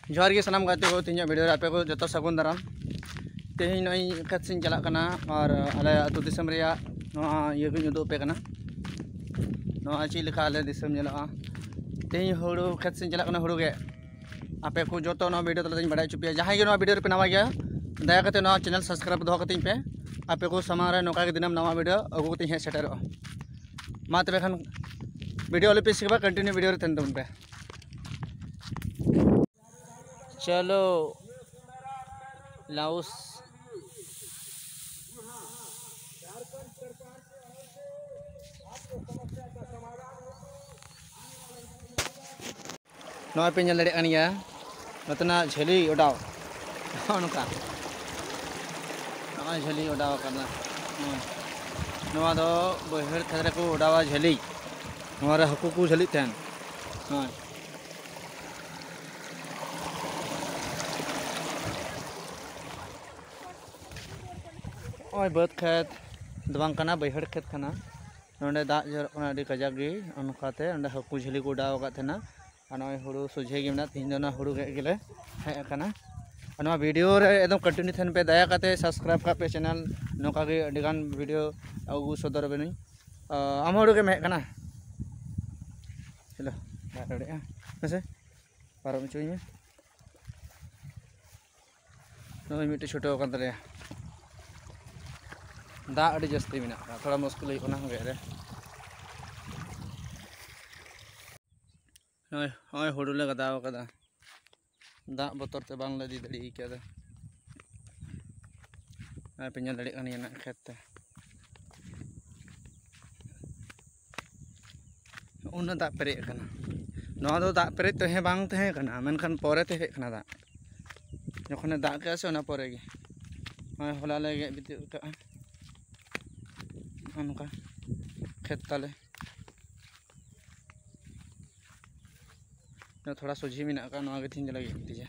जोहार गे सनाम गाते को तीन वीडियो आपे को जो सगुन दाराम तेज नई खेत से चलना और आले आतु दिसम रे ये उदू पे चीज आले दिसम तेज हुड़ू खेत से चलना हुड़ू गे आपे को जो वीडियो तले बड़ा चुपिया जहाँ के वीडियो पे नवा गया दया करते चैनल सब्सक्राइब दो पे आपे को सामान नौका के दिनम नवा वीडियो अगू कते हे सेटर मा तबे खान वीडियो वाले पे सीखा कंटिन्यू वीडियो रे तन पे चलो लाउस नवा पे लड़े नतना झेली उड़ाव नौका झेली उड़ाव बहर खेत को उड़ावा झेली हाकू को झेली तहन बद खेत दबांग बहर खेत खाना नोडे दाग जर कजाक गे उनकाते हाकू झेली को उड़ाव नई हुड़ू सोझे गे तीन हुड़ू गेले हेकना वीडियो रे एकदम कंटिन्यू थन पे दया करते सब्सक्राइब का पे चैनल नौका गे अडिगान वीडियो अगू सदर बेनी आम हुड़ू के हेकना चलो से पारम चुई में नई मिट्टी छुटो तले दाग जास्ती में थोड़ा मुश्किल गेरे नई हुड़ू ले गदाव दाग बतर ते बांग दी दड़ी पे दड़े खेत उन दाग पेरे दाग पेरे तहे बांग तहे मेनखान परे ते हेकना दाग जखने दाग के से परे गे हला ले गे बिती का खेत ताले थोड़ा सोझी में थी लगे